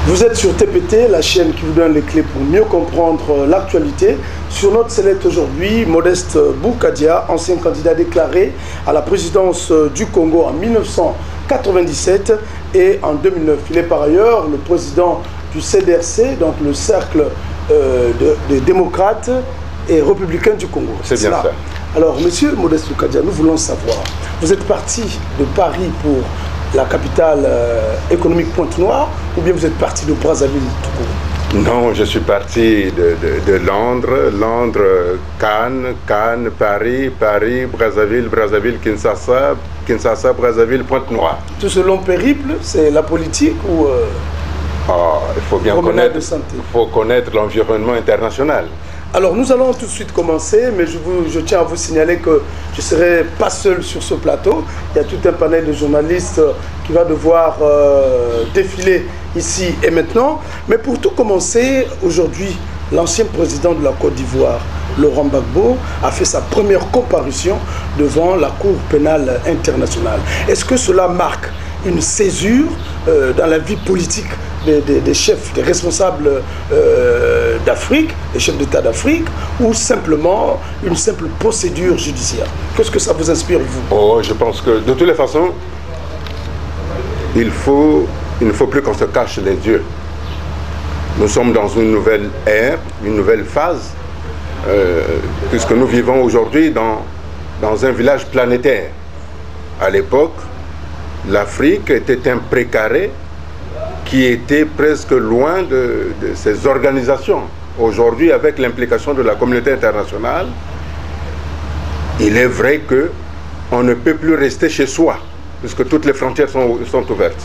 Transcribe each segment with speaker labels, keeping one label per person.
Speaker 1: Vous êtes sur TPT, la chaîne qui vous donne les clés pour mieux comprendre l'actualité. Sur notre sellette aujourd'hui, Modeste Boukadia, ancien candidat déclaré à la présidence du Congo en 1997 et en 2009. Il est par ailleurs le président du CDRC, donc le cercle des démocrates et républicains du Congo.
Speaker 2: C'est bien ça.
Speaker 1: Alors, monsieur Modeste Boukadia, nous voulons savoir, vous êtes parti de Paris pour la capitale économique Pointe-Noire, ou bien vous êtes parti de Brazzaville tout court?
Speaker 2: Non, je suis parti de Londres, Cannes, Paris, Brazzaville, Kinshasa, Brazzaville, Pointe-Noire.
Speaker 1: Tout ce long périple, c'est la politique ou
Speaker 2: il faut bien connaître l'environnement international.
Speaker 1: Alors nous allons tout de suite commencer, mais je tiens à vous signaler que je ne serai pas seul sur ce plateau. Il y a tout un panel de journalistes qui va devoir défiler ici et maintenant. Mais pour tout commencer, aujourd'hui, l'ancien président de la Côte d'Ivoire, Laurent Gbagbo, a fait sa première comparution devant la Cour pénale internationale. Est-ce que cela marque une césure dans la vie politique des chefs, des responsables d'Afrique, des chefs d'État d'Afrique, ou simplement une simple procédure judiciaire? Qu'est-ce que ça vous inspire, vous?
Speaker 2: Je pense que de toutes les façons, il ne faut plus qu'on se cache les yeux. Nous sommes dans une nouvelle ère, une nouvelle phase, puisque nous vivons aujourd'hui dans un village planétaire. À l'époque, l'Afrique était un précaré qui était presque loin de ces organisations. Aujourd'hui, avec l'implication de la communauté internationale, il est vrai qu'on ne peut plus rester chez soi, puisque toutes les frontières sont ouvertes.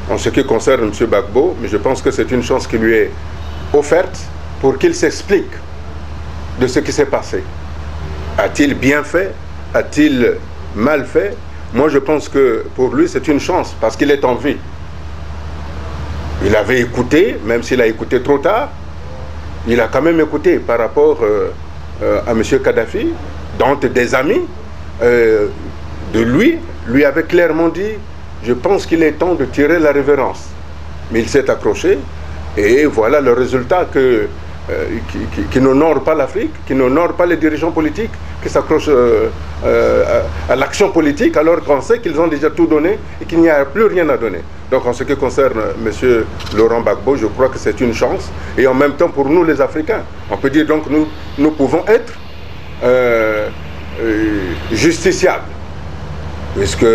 Speaker 2: En ce qui concerne M. Gbagbo, mais je pense que c'est une chance qui lui est offerte pour qu'il s'explique de ce qui s'est passé. A-t-il bien fait? A-t-il mal fait? Moi, je pense que pour lui, c'est une chance, parce qu'il est en vie. Il avait écouté, même s'il a écouté trop tard, il a quand même écouté par rapport à M. Kadhafi, dont des amis de lui avaient clairement dit « Je pense qu'il est temps de tirer la révérence ». Mais il s'est accroché, et voilà le résultat qui n'honore pas l'Afrique, qui n'honore pas les dirigeants politiques, qui s'accrochent à l'action politique, alors qu'on sait qu'ils ont déjà tout donné et qu'il n'y a plus rien à donner. Donc en ce qui concerne M. Laurent Gbagbo, je crois que c'est une chance, et en même temps pour nous les Africains. On peut dire donc nous pouvons être justiciables, puisque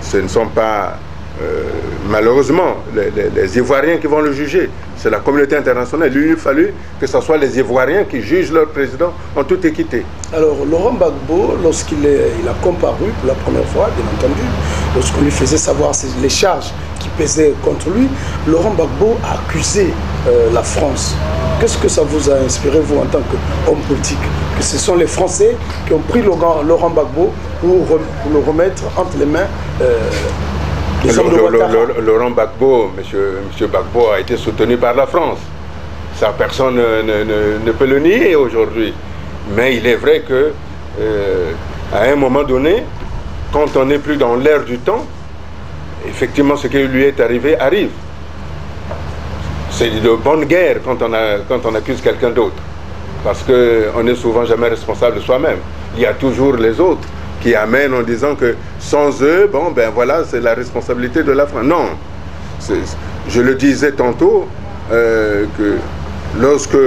Speaker 2: ce ne sont pas malheureusement les Ivoiriens qui vont le juger, c'est la communauté internationale. Il lui a fallu que ce soit les Ivoiriens qui jugent leur président en toute équité.
Speaker 1: Alors Laurent Gbagbo, lorsqu'il a comparu pour la première fois, bien entendu, lorsqu'on lui faisait savoir les charges qui pesaient contre lui, Laurent Gbagbo a accusé la France. Qu'est-ce que ça vous a inspiré, vous, en tant qu'homme politique? Que ce sont les Français qui ont pris Laurent Gbagbo pour le remettre entre les mains des hommes de Ouattara.
Speaker 2: Laurent Gbagbo, monsieur Gbagbo a été soutenu par la France. Ça, personne ne peut le nier aujourd'hui. Mais il est vrai que à un moment donné, quand on n'est plus dans l'ère du temps, effectivement ce qui lui est arrivé arrive. C'est de bonne guerre quand on accuse quelqu'un d'autre. Parce qu'on n'est souvent jamais responsable de soi-même. Il y a toujours les autres qui amènent en disant que sans eux, bon ben voilà, c'est la responsabilité de la France. Non, je le disais tantôt, que lorsque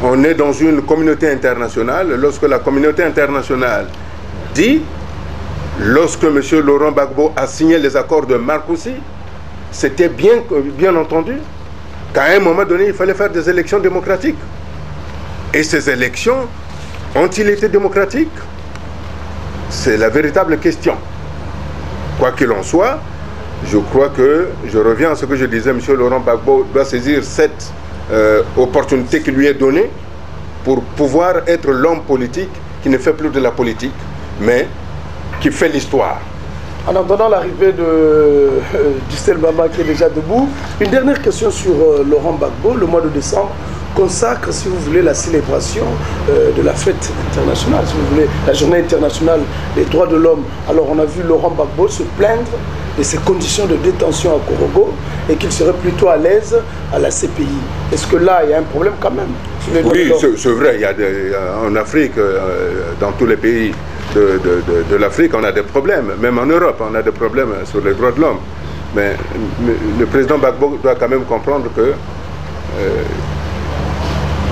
Speaker 2: on est dans une communauté internationale, lorsque la communauté internationale dit Lorsque M. Laurent Gbagbo a signé les accords de Marcoussis, c'était bien entendu qu'à un moment donné, il fallait faire des élections démocratiques. Et ces élections ont-ils été démocratiques? C'est la véritable question. Quoi qu'il en soit, je crois que, je reviens à ce que je disais, M. Laurent Gbagbo doit saisir cette opportunité qui lui est donnée pour pouvoir être l'homme politique qui ne fait plus de la politique, mais qui fait l'histoire.
Speaker 1: En attendant l'arrivée de Justin Mbama qui est déjà debout, une dernière question sur Laurent Gbagbo. Le mois de décembre consacre, si vous voulez, la célébration de la fête internationale, si vous voulez, la journée internationale des droits de l'homme. Alors on a vu Laurent Gbagbo se plaindre de ses conditions de détention à Korogo et qu'il serait plutôt à l'aise à la CPI. Est-ce que là, il y a un problème quand même?
Speaker 2: Oui, c'est vrai. Il y a en Afrique, dans tous les pays de l'Afrique, on a des problèmes. Même en Europe, on a des problèmes sur les droits de l'homme. Mais le président Gbagbo doit quand même comprendre que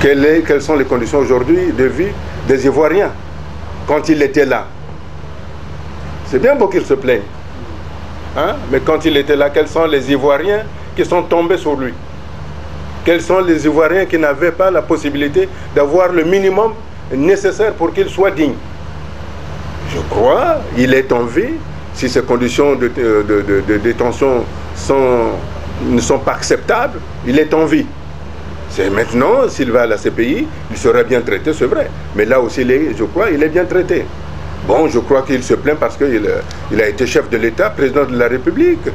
Speaker 2: quelles sont les conditions aujourd'hui de vie des Ivoiriens quand il était là. C'est bien beau qu'il se plaigne. Hein? Mais quand il était là, quels sont les Ivoiriens qui sont tombés sur lui? Quels sont les Ivoiriens qui n'avaient pas la possibilité d'avoir le minimum nécessaire pour qu'il soit digne? Je crois qu'il est en vie. Si ces conditions de détention ne sont pas acceptables, il est en vie. C'est maintenant, s'il va à la CPI, il sera bien traité, c'est vrai. Mais là aussi, je crois, il est bien traité. Bon, je crois qu'il se plaint parce qu'il a été chef de l'État, président de la République,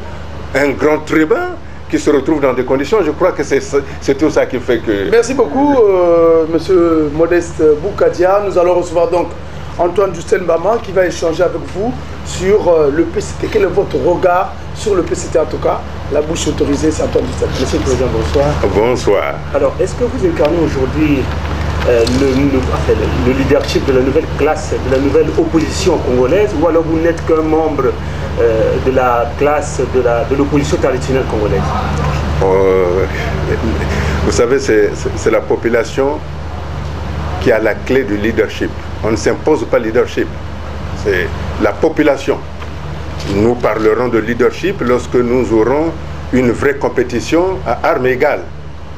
Speaker 2: un grand tribun qui se retrouve dans des conditions. Je crois que c'est tout ça qui fait que...
Speaker 1: Merci beaucoup, Monsieur Modeste Boukadia. Nous allons recevoir donc Antoine Justin Mbama qui va échanger avec vous sur le PCT. Quel est votre regard sur le PCT en tout cas? La bouche autorisée, c'est Antoine Justin. Monsieur le Président, bonsoir.
Speaker 2: Bonsoir.
Speaker 3: Alors, est-ce que vous incarnez aujourd'hui le leadership de la nouvelle classe, de la nouvelle opposition congolaise, ou alors vous n'êtes qu'un membre de la classe de l'opposition traditionnelle congolaise?
Speaker 2: Vous savez, c'est la population qui a la clé du leadership. On ne s'impose pas le leadership, c'est la population. Nous parlerons de leadership lorsque nous aurons une vraie compétition à armes égales.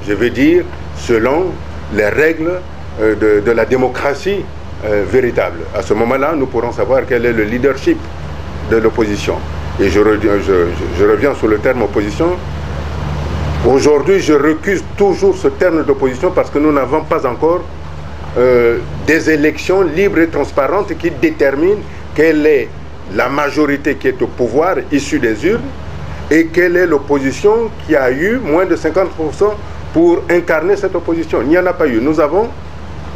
Speaker 2: Je veux dire, selon les règles de la démocratie véritable. À ce moment-là, nous pourrons savoir quel est le leadership de l'opposition. Et je reviens sur le terme opposition. Aujourd'hui, je recuse toujours ce terme d'opposition parce que nous n'avons pas encore des élections libres et transparentes qui déterminent quelle est la majorité qui est au pouvoir issue des urnes et quelle est l'opposition qui a eu moins de 50% pour incarner cette opposition. Il n'y en a pas eu. Nous avons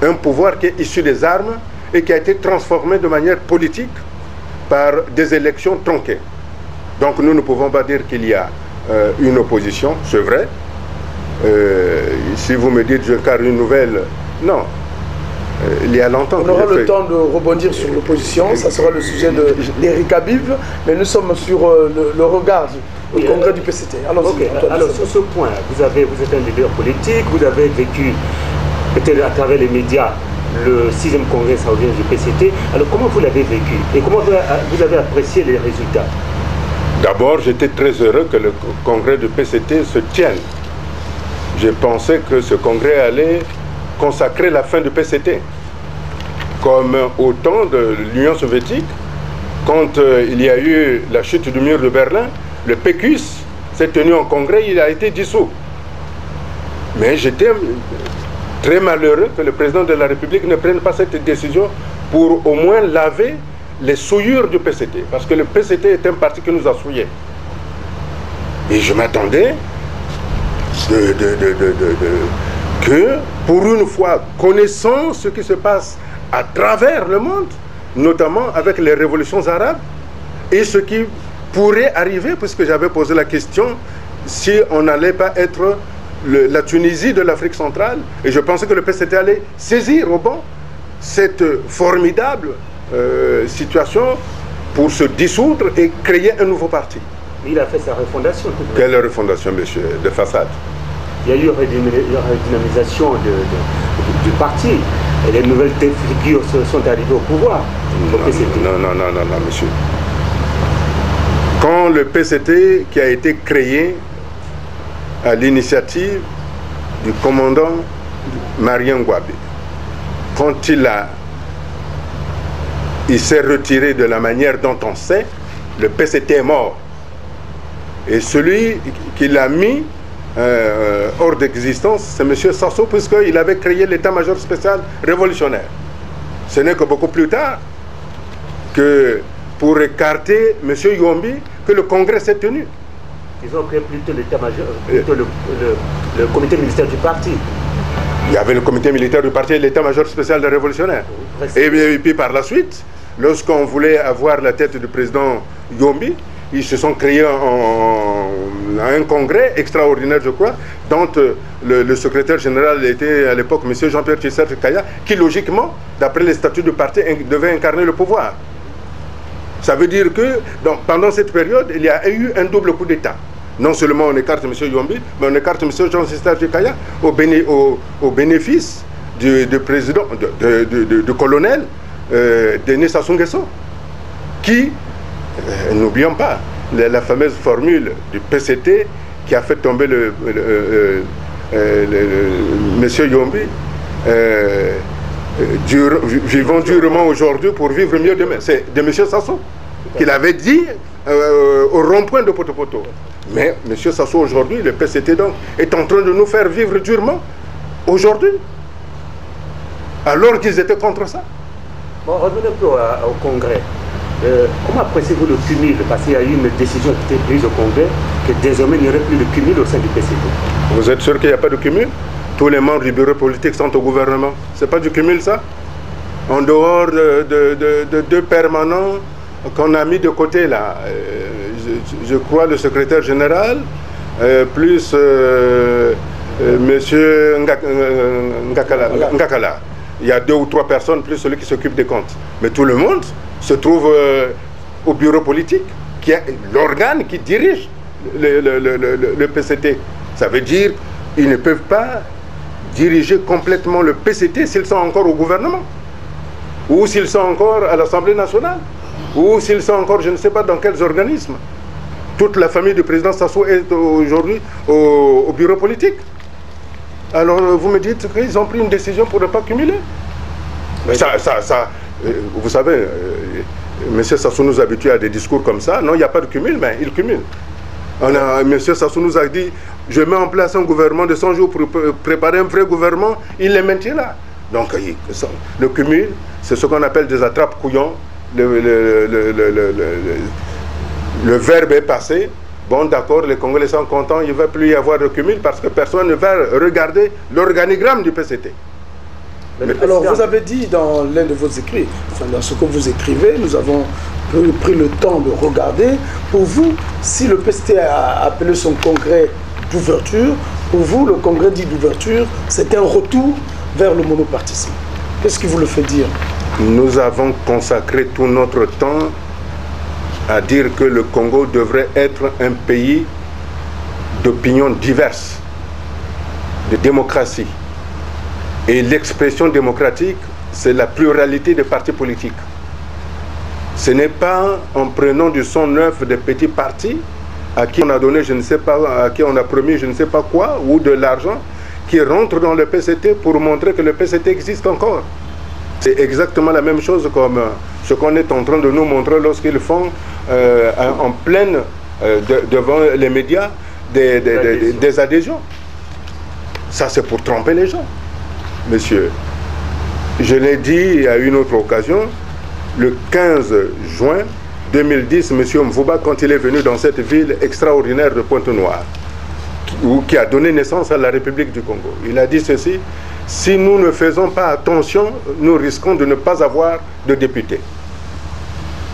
Speaker 2: un pouvoir qui est issu des armes et qui a été transformé de manière politique par des élections tronquées. Donc nous ne pouvons pas dire qu'il y a une opposition, c'est vrai. Si vous me dites je carre une nouvelle, non. Il y a longtemps.
Speaker 1: On aura le temps de rebondir sur l'opposition, ça sera le sujet d'Eric Habib, mais nous sommes sur le regard du congrès du PCT.
Speaker 3: Alors sur ce point, vous êtes un leader politique, vous avez vécu peut-être à travers les médias le 6e congrès saoudien du PCT. Alors comment vous l'avez vécu et comment vous avez apprécié les résultats?
Speaker 2: D'abord, j'étais très heureux que le congrès du PCT se tienne. Je pensais que ce congrès allait consacrer la fin du PCT. Comme au temps de l'Union soviétique, quand il y a eu la chute du mur de Berlin, le PQS s'est tenu en congrès, il a été dissous. Mais j'étais très malheureux que le président de la République ne prenne pas cette décision pour au moins laver les souillures du PCT. Parce que le PCT est un parti qui nous a souillés. Et je m'attendais que, pour une fois, connaissant ce qui se passe à travers le monde, notamment avec les révolutions arabes, et ce qui pourrait arriver, puisque j'avais posé la question, si on n'allait pas être la Tunisie de l'Afrique centrale, et je pensais que le PCT allait saisir au bon cette formidable situation pour se dissoudre et créer un nouveau parti.
Speaker 3: Il a fait sa refondation.
Speaker 2: Quelle refondation, monsieur? De façade.
Speaker 3: Il y a eu une redynamisation du parti. Et les nouvelles figures sont arrivées au pouvoir.
Speaker 2: Non, monsieur. Quand le PCT, qui a été créé à l'initiative du commandant Marien Ngouabi, quand il s'est retiré de la manière dont on sait, le PCT est mort. Et celui qui l'a mis hors d'existence, c'est M. Sassou, puisqu'il avait créé l'état-major spécial révolutionnaire. Ce n'est que beaucoup plus tard que pour écarter M. Yombi que le Congrès s'est tenu.
Speaker 3: Ils ont créé plutôt l'état-major, plutôt le comité militaire du parti.
Speaker 2: Il y avait le comité militaire du parti et l'état-major spécial des révolutionnaires. Et puis par la suite, lorsqu'on voulait avoir la tête du président Yombi, ils se sont créés un congrès extraordinaire, je crois, dont le secrétaire général était à l'époque M. Jean-Pierre Tissert Kaya, qui logiquement, d'après les statuts du parti, devait incarner le pouvoir. Ça veut dire que pendant cette période, il y a eu un double coup d'État. Non seulement on écarte M. Yombi, mais on écarte M. Jean-Tissert Kaya au bénéfice du président, du colonel Denis Sassou Nguesso, qui, n'oublions pas, la fameuse formule du PCT qui a fait tomber M. Yombi, vivons durement aujourd'hui pour vivre mieux demain. C'est de M. Sassou qu'il avait dit au rond-point de Poto-Poto. Mais M. Sassou aujourd'hui, le PCT donc, est en train de nous faire vivre durement aujourd'hui, alors qu'ils étaient contre ça.
Speaker 3: Bon, revenons un peu au Congrès. Comment appréciez-vous le cumul? Parce qu'il y a eu une décision qui était prise au Congrès que désormais il n'y aurait plus de cumul au sein du PCT.
Speaker 2: Vous êtes sûr qu'il n'y a pas de cumul? Tous les membres du bureau politique sont au gouvernement. C'est pas du cumul, ça? En dehors de deux permanents qu'on a mis de côté, là. Je crois le secrétaire général, plus monsieur Ngakala. Il y a 2 ou 3 personnes, plus celui qui s'occupe des comptes. Mais tout le monde se trouve au bureau politique, qui est l'organe qui dirige le PCT. Ça veut dire qu'ils ne peuvent pas diriger complètement le PCT s'ils sont encore au gouvernement, ou s'ils sont encore à l'Assemblée nationale, ou s'ils sont encore, je ne sais pas dans quels organismes. Toute la famille du président Sassou est aujourd'hui au bureau politique. Alors vous me dites qu'ils ont pris une décision pour ne pas cumuler. Vous savez, M. Sassou nous habitue à des discours comme ça. Non, il n'y a pas de cumul, mais il cumule. M. Sassou nous a dit, je mets en place un gouvernement de 100 jours pour préparer un vrai gouvernement, il les maintient là. Donc le cumul, c'est ce qu'on appelle des attrapes-couillons. Le verbe est passé. Bon, d'accord, les Congolais sont contents, il ne va plus y avoir de cumul parce que personne ne va regarder l'organigramme du PCT.
Speaker 1: Alors, vous avez dit dans l'un de vos écrits, enfin dans ce que vous écrivez, nous avons pris le temps de regarder. Pour vous, si le PCT a appelé son congrès d'ouverture, pour vous, le congrès dit d'ouverture, c'est un retour vers le monopartisme. Qu'est-ce qui vous le fait dire?
Speaker 2: Nous avons consacré tout notre temps à dire que le Congo devrait être un pays d'opinions diverses, de démocratie. Et l'expression démocratique, c'est la pluralité des partis politiques. Ce n'est pas en prenant du sang neuf des petits partis à qui on a donné je ne sais pas, à qui on a promis je ne sais pas quoi, ou de l'argent, qui rentrent dans le PCT pour montrer que le PCT existe encore. C'est exactement la même chose comme ce qu'on est en train de nous montrer lorsqu'ils font en pleine, devant les médias, des adhésions. Ça, c'est pour tromper les gens. Monsieur, je l'ai dit à une autre occasion, le 15 juin 2010, M. Mvouba, quand il est venu dans cette ville extraordinaire de Pointe-Noire, qui a donné naissance à la République du Congo, il a dit ceci: si nous ne faisons pas attention, nous risquons de ne pas avoir de députés.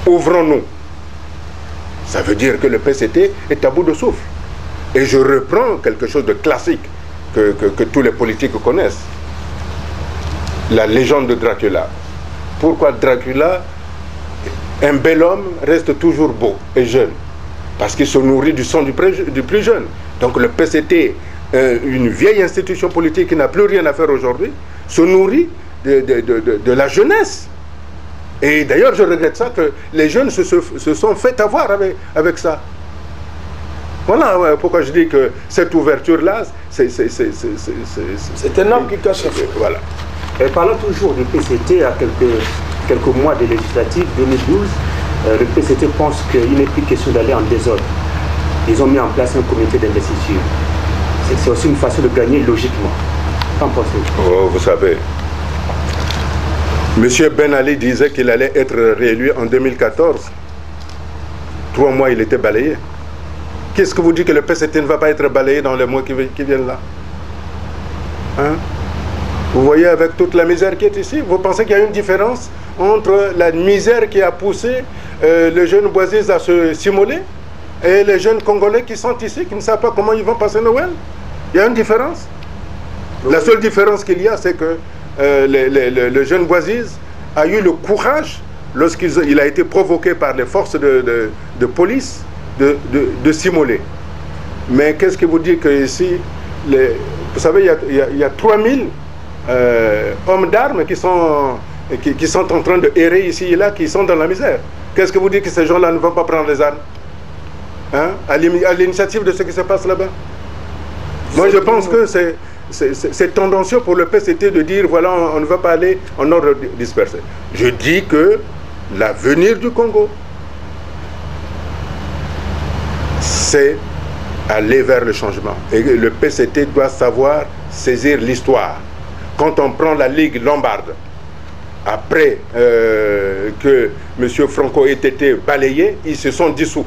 Speaker 2: Ouvrons-nous. Ça veut dire que le PCT est à bout de souffle. Et je reprends quelque chose de classique que tous les politiques connaissent. La légende de Dracula. Pourquoi Dracula, un bel homme, reste toujours beau et jeune? Parce qu'il se nourrit du sang du plus jeune. Donc le PCT, une vieille institution politique qui n'a plus rien à faire aujourd'hui, se nourrit de la jeunesse. Et d'ailleurs, je regrette ça, que les jeunes se sont fait avoir avec ça. Voilà pourquoi je dis que cette ouverture-là, c'est
Speaker 1: un arme qui cache.
Speaker 2: Voilà.
Speaker 3: Et parlant toujours du PCT, à quelques mois des législatives 2012, le PCT pense qu'il n'est plus question d'aller en désordre. Ils ont mis en place un comité d'investiture. C'est aussi une façon de gagner logiquement. Qu'en pensez-vous?
Speaker 2: Oh, vous savez, M. Ben Ali disait qu'il allait être réélu en 2014. 3 mois, il était balayé. Qu'est-ce que vous dites que le PCT ne va pas être balayé dans les mois qui viennent là? Hein? Vous voyez avec toute la misère qui est ici, vous pensez qu'il y a une différence entre la misère qui a poussé les jeunes Boisises à se simuler et les jeunes Congolais qui sont ici, qui ne savent pas comment ils vont passer Noël? Il y a une différence. La seule différence qu'il y a, c'est que le jeune Boisise a eu le courage, lorsqu'il a été provoqué par les forces de police, de simuler. Mais qu'est-ce qui vous dit que ici, vous savez, il y a 3000 hommes d'armes qui sont en train de errer ici et là, qui sont dans la misère. Qu'est-ce que vous dites que ces gens-là ne vont pas prendre les armes, hein, à l'initiative de ce qui se passe là-bas? Moi, je pense que c'est tendancieux pour le PCT de dire, voilà, on ne va pas aller en ordre dispersé. Je dis que l'avenir du Congo, c'est aller vers le changement. Et le PCT doit savoir saisir l'histoire. Quand on prend la Ligue lombarde, après que M. Franco ait été balayé, ils se sont dissous.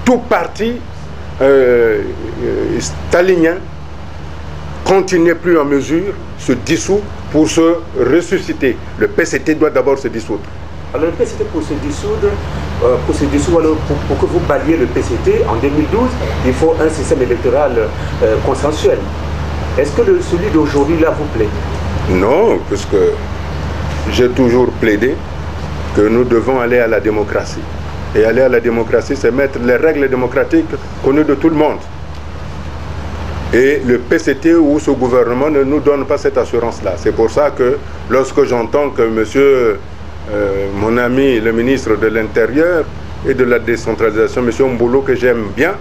Speaker 2: Tout parti stalinien, quand il n'est plus en mesure, se dissout pour se ressusciter. Le PCT doit d'abord se dissoudre.
Speaker 3: Alors le PCT pour se dissoudre, alors, pour que vous baliez le PCT en 2012, il faut un système électoral consensuel. Est-ce que celui d'aujourd'hui là vous plaît? Non,
Speaker 2: puisque j'ai toujours plaidé que nous devons aller à la démocratie. Et aller à la démocratie, c'est mettre les règles démocratiques connues de tout le monde. Et le PCT ou ce gouvernement ne nous donne pas cette assurance-là. C'est pour ça que lorsque j'entends que mon ami, le ministre de l'Intérieur et de la décentralisation, M. Mboulo, que j'aime bien,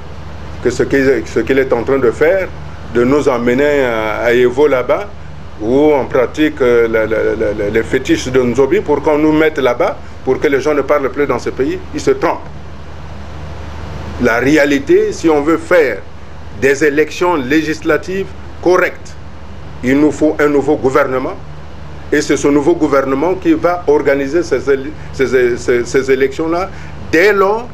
Speaker 2: que ce qu'il est en train de faire, de nous emmener à Evo là-bas, où on pratique les fétiches de Nzobi pour qu'on nous mette là-bas, pour que les gens ne parlent plus dans ce pays, ils se trompent. La réalité, si on veut faire des élections législatives correctes, il nous faut un nouveau gouvernement, et c'est ce nouveau gouvernement qui va organiser ces élections-là dès lors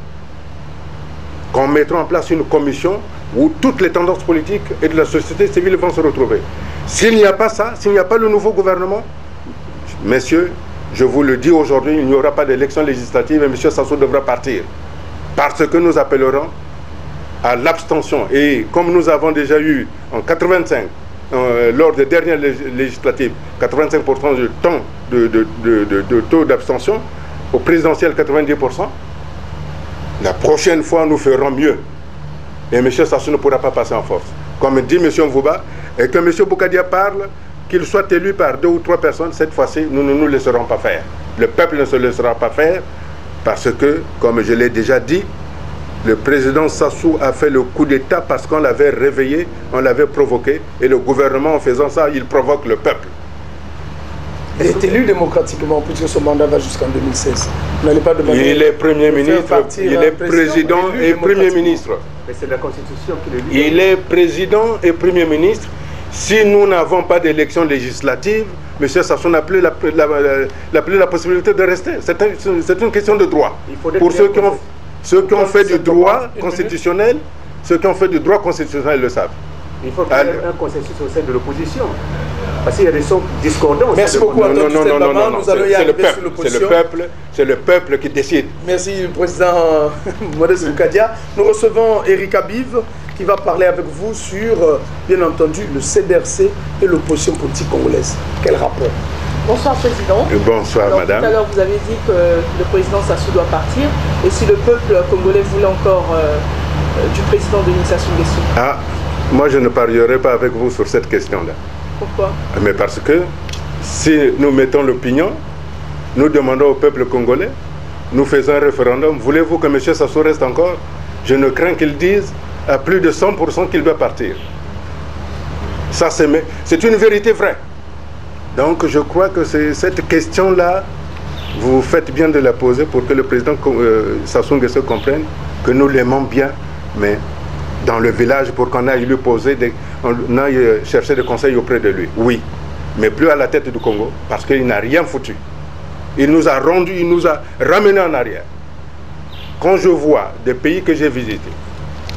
Speaker 2: qu'on mettra en place une commission où toutes les tendances politiques et de la société civile vont se retrouver. S'il n'y a pas ça, s'il n'y a pas le nouveau gouvernement, messieurs, je vous le dis aujourd'hui, il n'y aura pas d'élection législative et M. Sassou devra partir. Parce que nous appellerons à l'abstention. Et comme nous avons déjà eu en 85, lors des dernières législatives, 85% du temps de taux d'abstention, au présidentiel 90%, la prochaine fois nous ferons mieux. Et M. Sassou ne pourra pas passer en force. Comme dit M. Mvouba, et que M. Boukadia parle, qu'il soit élu par 2 ou 3 personnes, cette fois-ci, nous ne nous laisserons pas faire. Le peuple ne se laissera pas faire, parce que, comme je l'ai déjà dit, le président Sassou a fait le coup d'État parce qu'on l'avait réveillé, on l'avait provoqué, et le gouvernement, en faisant ça, il provoque le peuple.
Speaker 1: Il est élu démocratiquement, puisque son mandat va jusqu'en 2016. Vous n'allez pas demander.
Speaker 2: Il est Premier ministre, il est président et Premier ministre.
Speaker 3: Mais c'est la Constitution qui le dit.
Speaker 2: Il est président et Premier ministre. Si nous n'avons pas d'élection législative, M. Sassou n'a plus la possibilité de rester. C'est une question de droit. Pour ceux qui ont fait du droit constitutionnel, le savent.
Speaker 3: Il faut qu'il y ait un consensus au sein de l'opposition. Parce qu'il y a des sons discordants.
Speaker 1: Merci beaucoup à tous. Nous allons y arriver sur l'opposition.
Speaker 2: C'est le peuple qui décide.
Speaker 1: Merci, Président Modeste Boukadia. Nous recevons Eric Abiv qui va parler avec vous sur, bien entendu, le CDRC et l'opposition politique congolaise. Quel rapport?
Speaker 4: Bonsoir, Président.
Speaker 2: Et bonsoir, Madame.
Speaker 4: Tout à l'heure, vous avez dit que le président Sassou doit partir. Et si le peuple congolais voulait encore du président Denis Sassou Nguesso?
Speaker 2: Ah, moi, je ne parlerai pas avec vous sur cette question-là.
Speaker 4: Pourquoi?
Speaker 2: Mais parce que si nous mettons l'opinion, nous demandons au peuple congolais, nous faisons un référendum, voulez-vous que M. Sassou reste encore? Je ne crains qu'il dise à plus de 100% qu'il doit partir. Ça, c'est une vérité vraie. Donc je crois que cette question-là, vous faites bien de la poser pour que le président Sassou Nguesso comprenne que nous l'aimons bien, mais dans le village, pour qu'on aille lui poser, on aille chercher des conseils auprès de lui. Oui, mais plus à la tête du Congo, parce qu'il n'a rien foutu. Il nous a rendu, il nous a ramené en arrière. Quand je vois des pays que j'ai visités,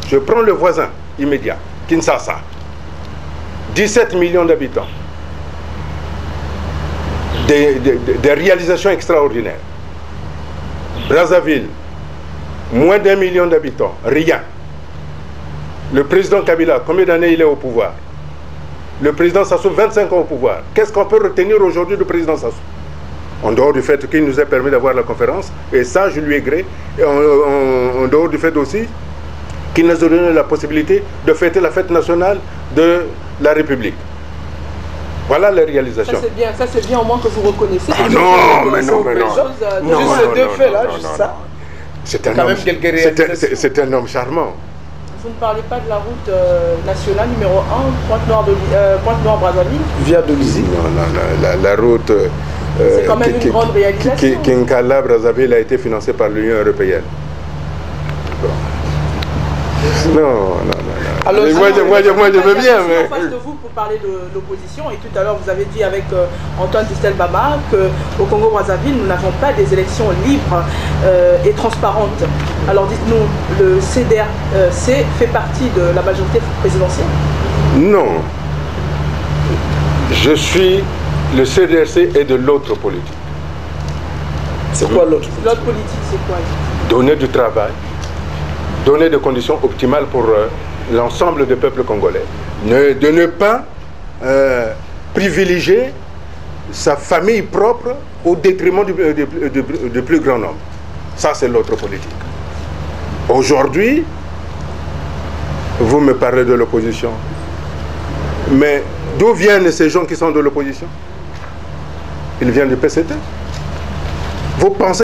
Speaker 2: je prends le voisin immédiat, Kinshasa, 17 millions d'habitants, des réalisations extraordinaires. Brazzaville, moins d'1 million d'habitants, rien. Le président Kabila, combien d'années il est au pouvoir? Le président Sassou, 25 ans au pouvoir. Qu'est-ce qu'on peut retenir aujourd'hui du président Sassou? En dehors du fait qu'il nous a permis d'avoir la conférence, et ça je lui ai gré, et en dehors du fait aussi qu'il nous a donné la possibilité de fêter la fête nationale de la République. Voilà les réalisations.
Speaker 4: Ça c'est bien au moins que vous reconnaissez.
Speaker 2: Ah non, mais non, mais non.
Speaker 1: Juste ces deux faits-là, juste ça.
Speaker 2: C'est un homme charmant.
Speaker 4: Vous ne parlez pas de la route nationale numéro 1, Pointe-Noire-Brazzaville?
Speaker 1: Via Dolisie.
Speaker 2: Non, la route...
Speaker 4: c'est quand même une grande réalisation.
Speaker 2: Kinkala-Brazzaville a été financée par l'Union européenne. Non.
Speaker 1: Alors,
Speaker 2: moi, je veux bien, mais...
Speaker 4: En face de vous pour parler de l'opposition, et tout à l'heure vous avez dit avec Antoine Distelbama qu'au Congo-Brazzaville, nous n'avons pas des élections libres et transparentes. Alors dites-nous, le CDRC fait partie de la majorité présidentielle?
Speaker 2: Non. Je suis... Le CDRC est de l'autre politique.
Speaker 1: C'est quoi l'autre?
Speaker 4: L'autre politique, c'est quoi?
Speaker 2: Donner du travail, donner des conditions optimales pour l'ensemble du peuple congolais. De ne pas privilégier sa famille propre au détriment du plus grand nombre. Ça, c'est l'autre politique. Aujourd'hui, vous me parlez de l'opposition. Mais d'où viennent ces gens qui sont de l'opposition? Ils viennent du PCT. Vous pensez